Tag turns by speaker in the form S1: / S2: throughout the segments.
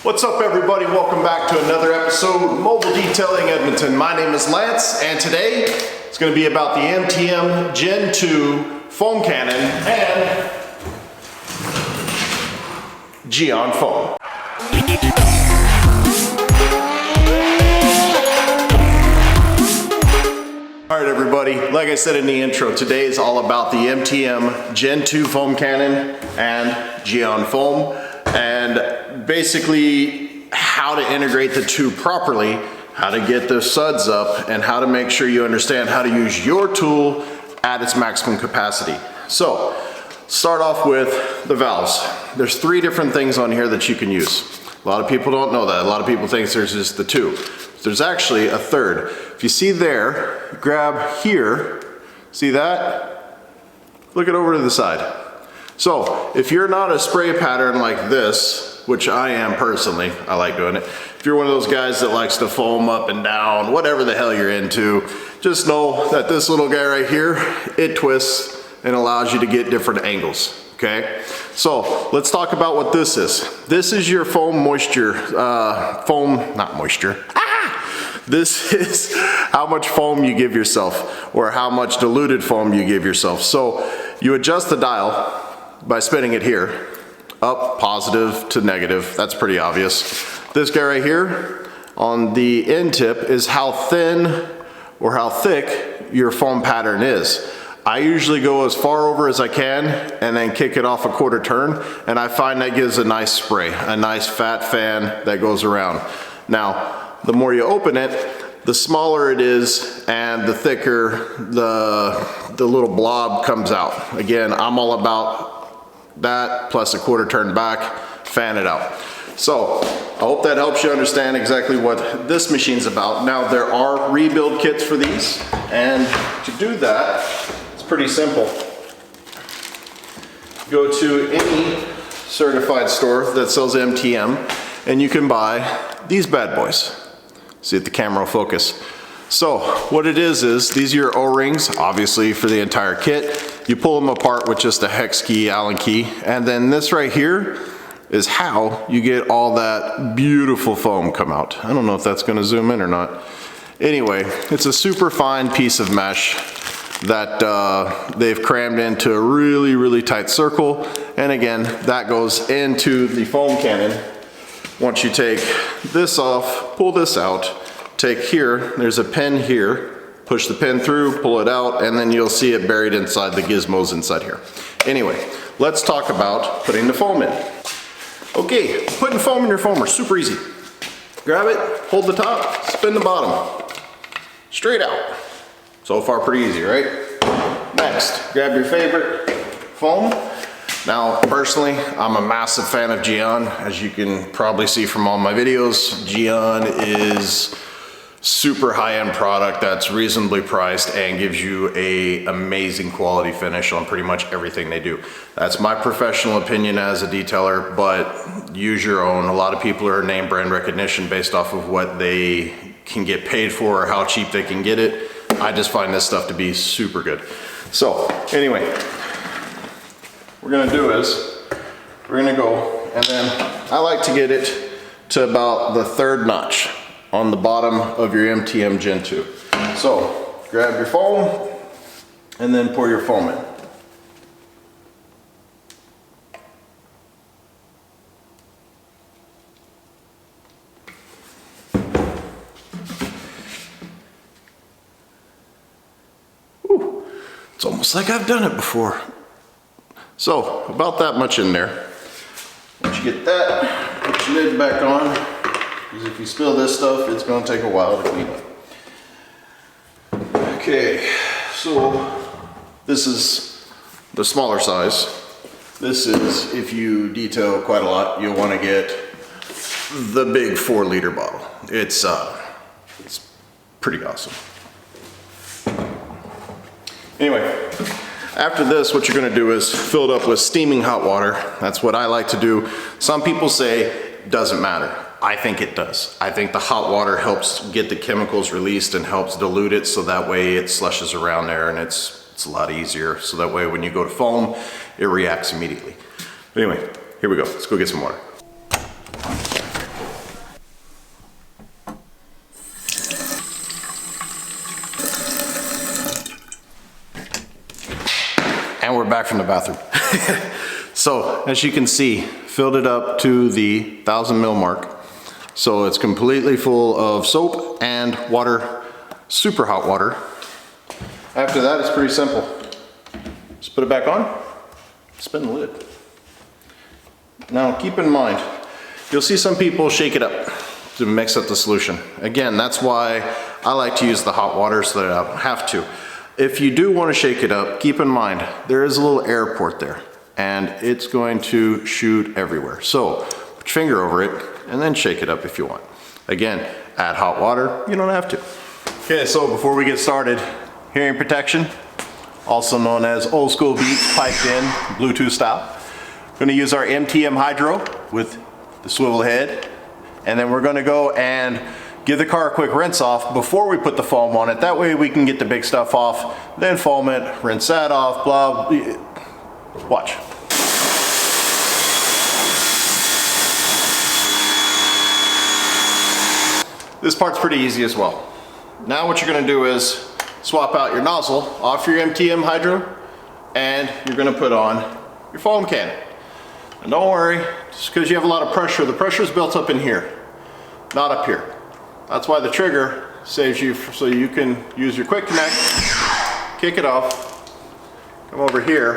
S1: What's up everybody, welcome back to another episode of Mobile Detailing Edmonton. My name is Lance and today it's going to be about the MTM Gen2 Foam Cannon and Gyeon Foam. Alright everybody, like I said in the intro, today is all about the MTM Gen2 Foam Cannon and Gyeon Foam, and basically how to integrate the two properly, how to get the suds up, and how to make sure you understand how to use your tool at its maximum capacity. So, start off with the valves. There's three different things on here that you can use. A lot of people don't know that. A lot of people think there's just the two. There's actually a third. If you see there, grab here, see that? Look it over to the side. So, if you're not a spray pattern like this, which I am personally, I like doing it. If you're one of those guys that likes to foam up and down, whatever the hell you're into, just know that this little guy right here, it twists and allows you to get different angles. Okay, so let's talk about what this is. This is your foam moisture, not moisture. This is how much foam you give yourself, or how much diluted foam you give yourself. So you adjust the dial by spinning it here, up, positive to negative. That's pretty obvious. This guy right here on the end tip is how thin or how thick your foam pattern is. I usually go as far over as I can and then kick it off a quarter turn, and I find that gives a nice spray, a nice fat fan that goes around. Now, the more you open it, the smaller it is and the thicker the little blob comes out. Again, I'm all about that, plus a quarter turn back, fan it out. So, I hope that helps you understand exactly what this machine's about. Now, there are rebuild kits for these, and to do that, pretty simple. Go to any certified store that sells MTM and you can buy these bad boys. See if the camera will focus. So what it is these are your O-rings, obviously for the entire kit. You pull them apart with just a hex key, Allen key, and then this right here is how you get all that beautiful foam come out. I don't know if that's going to zoom in or not. Anyway, it's a super fine piece of mesh that they've crammed into a really, really tight circle. And again, that goes into the foam cannon. Once you take this off, pull this out, take here, there's a pin here, push the pin through, pull it out, and then you'll see it buried inside the gizmos inside here. Anyway, let's talk about putting the foam in. Okay, putting foam in your foamer, super easy. Grab it, hold the top, spin the bottom, straight out. So far pretty easy, right? Next, grab your favorite foam. Now, personally, I'm a massive fan of Gyeon. As you can probably see from all my videos, Gyeon is super high-end product that's reasonably priced and gives you an amazing quality finish on pretty much everything they do. That's my professional opinion as a detailer, but use your own. A lot of people are name brand recognition based off of what they can get paid for or how cheap they can get it. I just find this stuff to be super good. So anyway, what we're gonna do is we're gonna go, and then I like to get it to about the third notch on the bottom of your MTM Gen2. So grab your foam and then pour your foam in. It's almost like I've done it before. So, about that much in there. Once you get that, put your lid back on, because if you spill this stuff, it's going to take a while to clean up. Okay, so this is the smaller size. This is, if you detail quite a lot, you'll want to get the big 4-liter bottle. It's pretty awesome. Anyway, after this, what you're gonna do is fill it up with steaming hot water. That's what I like to do. Some people say it doesn't matter. I think it does. I think the hot water helps get the chemicals released and helps dilute it, so that way it slushes around there and it's a lot easier. So that way when you go to foam, it reacts immediately. But anyway, here we go. Let's go get some water. And we're back from the bathroom. So, as you can see, filled it up to the 1,000 ml mark. So it's completely full of soap and water, super hot water. After that, it's pretty simple. Just put it back on, spin the lid. Now keep in mind, you'll see some people shake it up to mix up the solution. Again, that's why I like to use the hot water so that I don't have to. If you do want to shake it up, keep in mind, there is a little air port there and it's going to shoot everywhere. So put your finger over it and then shake it up if you want. Again, add hot water, you don't have to. Okay, so before we get started, hearing protection, also known as old school beats piped in, Bluetooth style. Gonna use our MTM Hydro with the swivel head, and then we're gonna go and give the car a quick rinse off before we put the foam on it. That way we can get the big stuff off, then foam it, rinse that off, blah. Watch. This part's pretty easy as well. Now what you're gonna do is swap out your nozzle off your MTM Hydro, and you're gonna put on your foam cannon. And don't worry, just because you have a lot of pressure, the pressure is built up in here, not up here. That's why the trigger saves you, so you can use your quick connect, kick it off, come over here,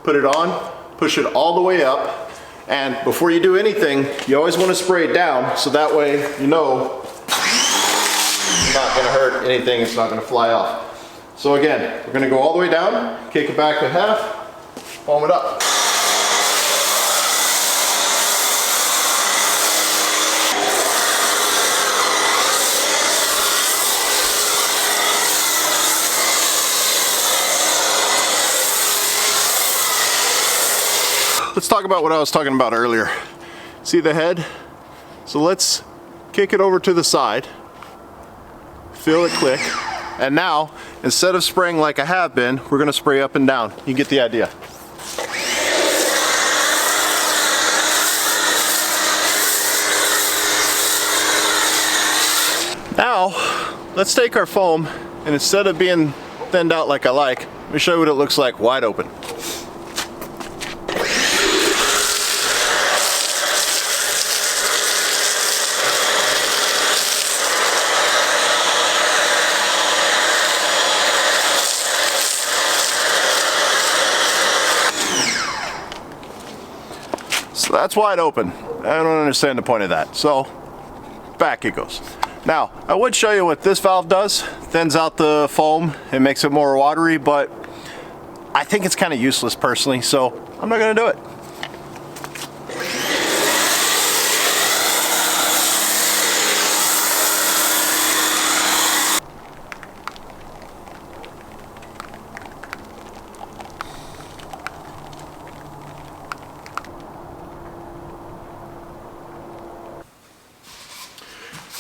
S1: put it on, push it all the way up, and before you do anything, you always want to spray it down, so that way you know it's not going to hurt anything, it's not going to fly off. So again, we're going to go all the way down, kick it back to half, foam it up. Let's talk about what I was talking about earlier. See the head? So let's kick it over to the side, feel it click, and now instead of spraying like I have been, we're gonna spray up and down. You get the idea. Now, let's take our foam, and instead of being thinned out like I like, let me show you what it looks like wide open. So that's wide open. I don't understand the point of that. So back it goes. Now, I would show you what this valve does. Thins out the foam, it makes it more watery, but I think it's kind of useless personally, so I'm not gonna do it.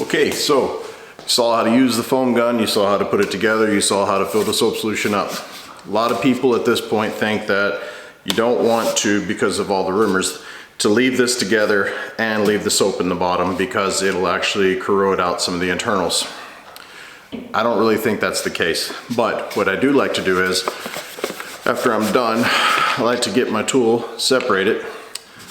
S1: Okay, so you saw how to use the foam gun, you saw how to put it together, you saw how to fill the soap solution up. A lot of people at this point think that you don't want to, because of all the rumors, to leave this together and leave the soap in the bottom because it'll actually corrode out some of the internals. I don't really think that's the case, but what I do like to do is, after I'm done, I like to get my tool, separate it.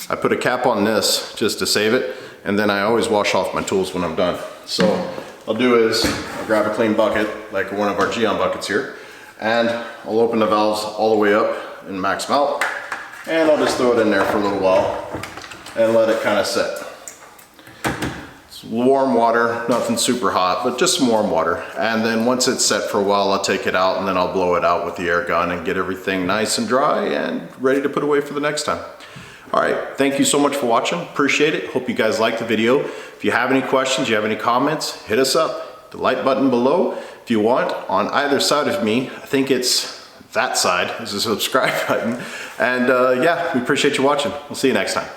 S1: I put a cap on this just to save it, and then I always wash off my tools when I'm done. So what I'll do is I'll grab a clean bucket, like one of our Gyeon buckets here, and I'll open the valves all the way up and max them out, and I'll just throw it in there for a little while and let it kind of set. It's warm water, nothing super hot, but just some warm water. And then once it's set for a while, I'll take it out and then I'll blow it out with the air gun and get everything nice and dry and ready to put away for the next time. All right, thank you so much for watching. Appreciate it. Hope you guys liked the video. If you have any questions, you have any comments, hit us up. The like button below. If you want, on either side of me, I think it's that side, is the subscribe button. And yeah, we appreciate you watching. We'll see you next time.